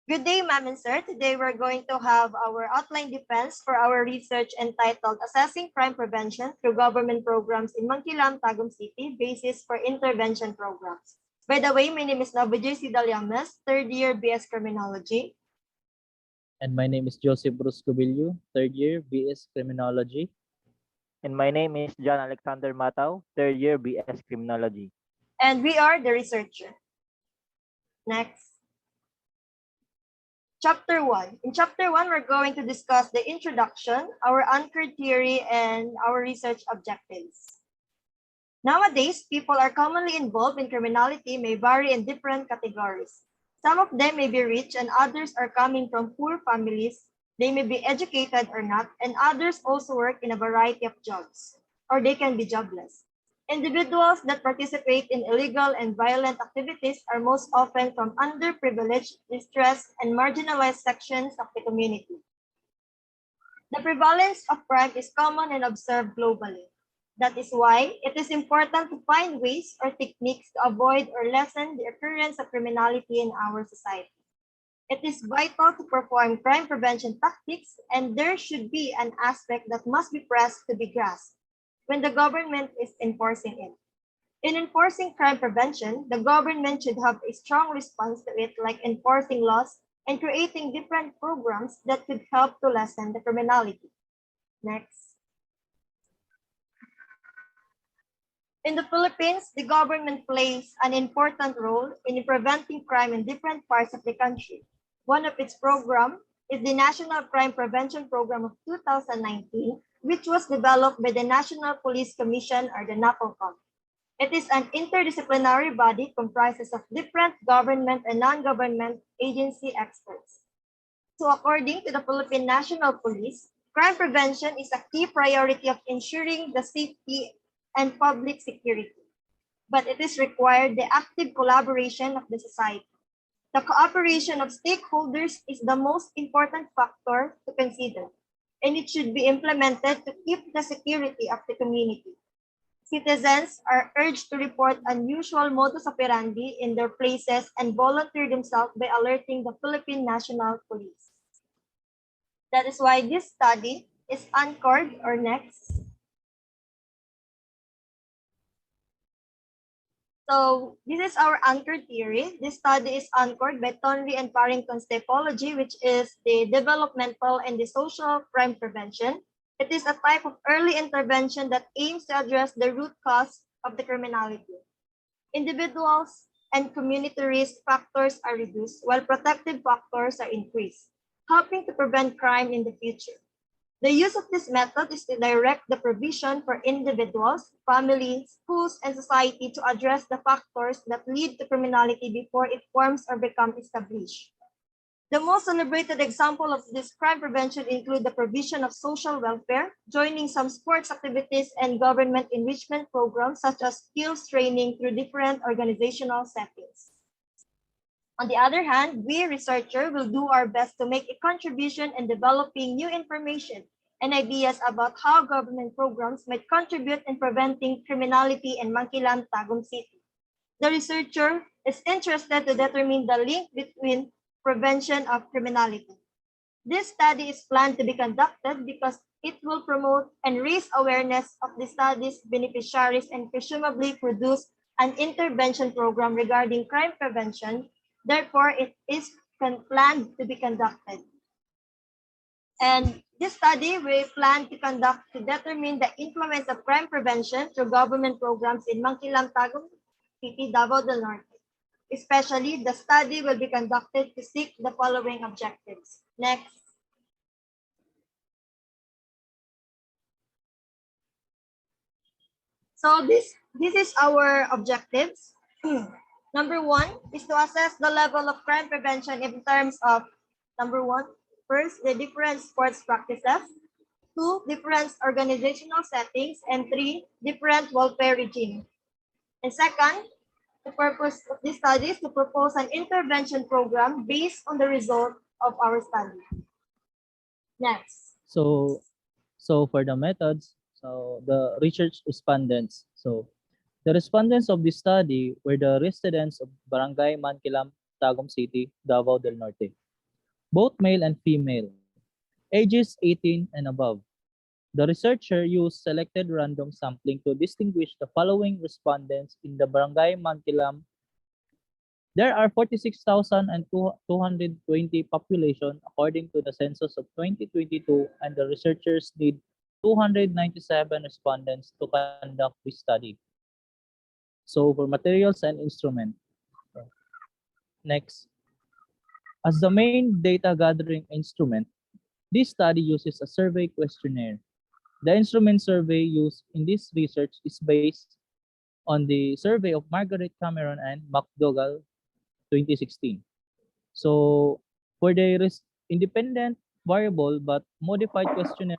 Good day, ma'am and sir. Today we're going to have our outline defense for our research entitled Assessing Crime Prevention Through Government Programs in Mangkilam, Tagum City, Basis for Intervention Programs. By the way, my name is Navajay Sidalyames, third year BS Criminology. And my name is Joseph Bruce Cubillo, third year BS Criminology. And my name is John Alexander Matao, third year BS Criminology. And we are the researcher. Next. Chapter 1. In Chapter 1, we're going to discuss the introduction, our anchored theory, and our research objectives. Nowadays, people are commonly involved in criminality may vary in different categories. Some of them may be rich and others are coming from poor families. They may be educated or not, and others also work in a variety of jobs, or they can be jobless. Individuals that participate in illegal and violent activities are most often from underprivileged, distressed, and marginalized sections of the community. The prevalence of crime is common and observed globally. That is why it is important to find ways or techniques to avoid or lessen the occurrence of criminality in our society. It is vital to perform crime prevention tactics, and there should be an aspect that must be pressed to be grasped when the government is enforcing it. In enforcing crime prevention, the government should have a strong response to it, like enforcing laws and creating different programs that could help to lessen the criminality. Next. In the Philippines, the government plays an important role in preventing crime in different parts of the country. One of its programs is the National Crime Prevention Program of 2019, which was developed by the National Police Commission, or the NAPOCOM. It is an interdisciplinary body comprises of different government and non-government agency experts. So according to the Philippine National Police, crime prevention is a key priority of ensuring the safety and public security. But it is required the active collaboration of the society. The cooperation of stakeholders is the most important factor to consider, and it should be implemented to keep the security of the community. Citizens are urged to report unusual modus operandi in their places and volunteer themselves by alerting the Philippine National Police. That is why this study is anchored, or next. So this is our anchor theory. This study is anchored by Tonry and Parrington's typology, which is the developmental and the social crime prevention. It is a type of early intervention that aims to address the root cause of the criminality. Individuals and community risk factors are reduced while protective factors are increased, helping to prevent crime in the future. The use of this method is to direct the provision for individuals, families, schools, and society to address the factors that lead to criminality before it forms or becomes established. The most celebrated example of this crime prevention include the provision of social welfare, joining some sports activities and government enrichment programs such as skills training through different organizational settings. On the other hand, we researchers will do our best to make a contribution in developing new information and ideas about how government programs might contribute in preventing criminality in Mangkilam, Tagum City. The researcher is interested to determine the link between prevention of criminality. This study is planned to be conducted because it will promote and raise awareness of the study's beneficiaries and presumably produce an intervention program regarding crime prevention. Therefore, it is planned to be conducted. And this study we plan to conduct to determine the influence of crime prevention through government programs in Mangkilam, Tagum City, Davao del Norte. Especially, the study will be conducted to seek the following objectives. Next. So this is our objectives. Number one is to assess the level of crime prevention in terms of, number one, first, the different sports practices, two, different organizational settings, and three, different welfare regime. And second, the purpose of this study is to propose an intervention program based on the result of our study. Next. So for the methods, so the research respondents. So the respondents of this study were the residents of Barangay Mankilam, Tagum City, Davao del Norte. both male and female, ages 18 and above. The researcher used selected random sampling to distinguish the following respondents in the Barangay Mankilam. There are 46,220 population according to the census of 2022, and the researchers need 297 respondents to conduct this study. So for materials and instrument. Next, as the main data gathering instrument, this study uses a survey questionnaire. The instrument survey used in this research is based on the survey of Margaret Cameron and McDougall 2016. So for the independent variable but modified questionnaire,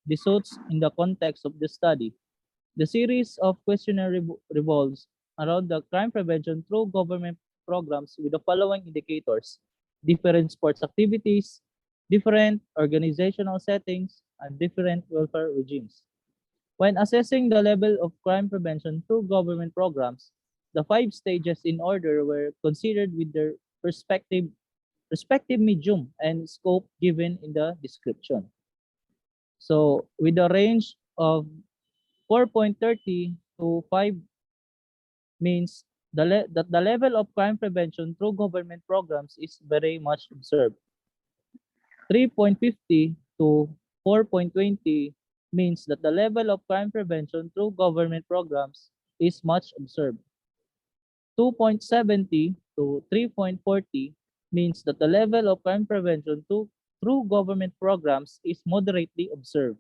this suits in the context of the study. The series of questionnaire revolves around the crime prevention through government programs with the following indicators: different sports activities, different organizational settings, and different welfare regimes. When assessing the level of crime prevention through government programs, the five stages in order were considered with their respective medium and scope given in the description. So with a range of 4.30 to 5 means that the level of crime prevention through government programs is very much observed. 3.50 to 4.20 means that the level of crime prevention through government programs is much observed. 2.70 to 3.40 means that the level of crime prevention through government programs is moderately observed.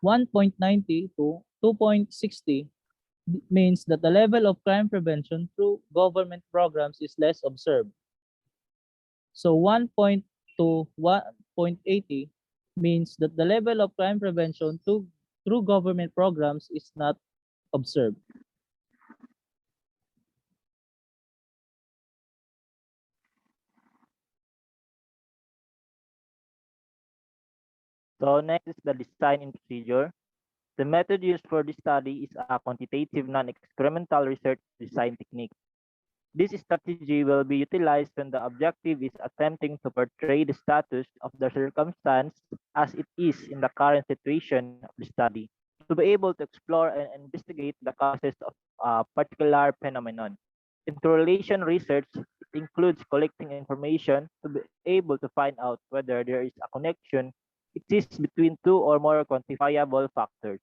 1.90 to 2.60 means that the level of crime prevention through government programs is less observed. So 1 to 1.80 means that the level of crime prevention through government programs is not observed. So next is the design and procedure. The method used for this study is a quantitative non-experimental research design technique. This strategy will be utilized when the objective is attempting to portray the status of the circumstance as it is in the current situation of the study, to be able to explore and investigate the causes of a particular phenomenon. In correlation research, it includes collecting information to be able to find out whether there is a connection exists between two or more quantifiable factors.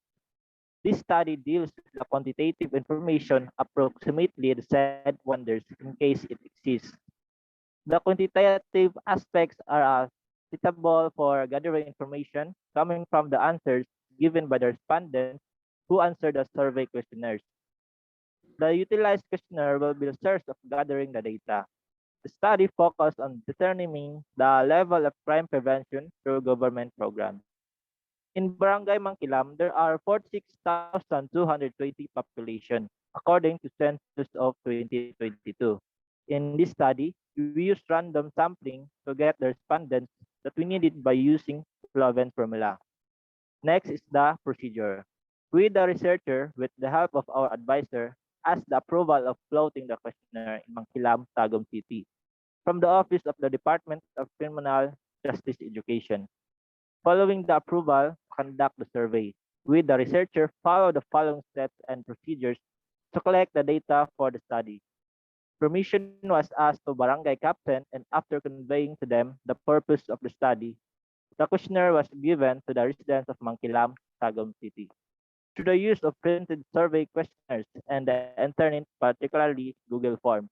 This study deals with the quantitative information approximately the said wonders in case it exists. The quantitative aspects are suitable for gathering information coming from the answers given by the respondents who answered the survey questionnaires. The utilized questionnaire will be the source of gathering the data. The study focused on determining the level of crime prevention through government programs. In Barangay Mangkilam, there are 46,220 population, according to census of 2022. In this study, we used random sampling to get the respondents that we needed by using Flovent formula. Next is the procedure. We, the researcher, with the help of our advisor, asked the approval of floating the questionnaire in Mangkilam, Tagum City, from the Office of the Department of Criminal Justice Education. Following the approval, conduct the survey. We, the researcher, follow the following steps and procedures to collect the data for the study. Permission was asked to barangay captain, and after conveying to them the purpose of the study, the questionnaire was given to the residents of Mangkilam, Tagum City. Through the use of printed survey questionnaires and the internet, particularly Google Forms,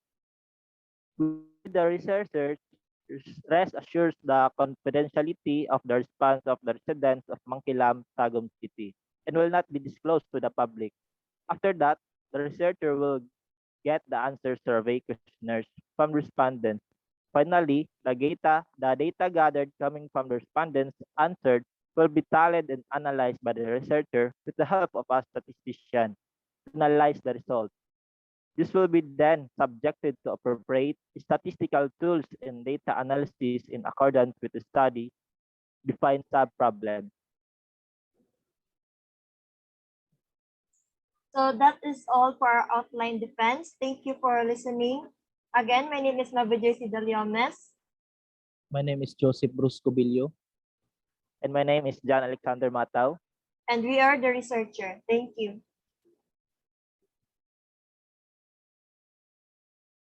the researchers rest assures the confidentiality of the response of the residents of Mangkilam, Tagum City, and will not be disclosed to the public. After that, the researcher will get the answer survey questionnaires from respondents. Finally, the data gathered coming from the respondents answered will be tallied and analyzed by the researcher with the help of a statistician to analyze the results. This will be then subjected to appropriate statistical tools and data analysis in accordance with the study defined sub-problems. So that is all for our outline defense. Thank you for listening. Again, my name is Mabujay Sidaliones. My name is Joseph Bruce Cubillo. And my name is John Alexander Matao. And we are the researcher. Thank you.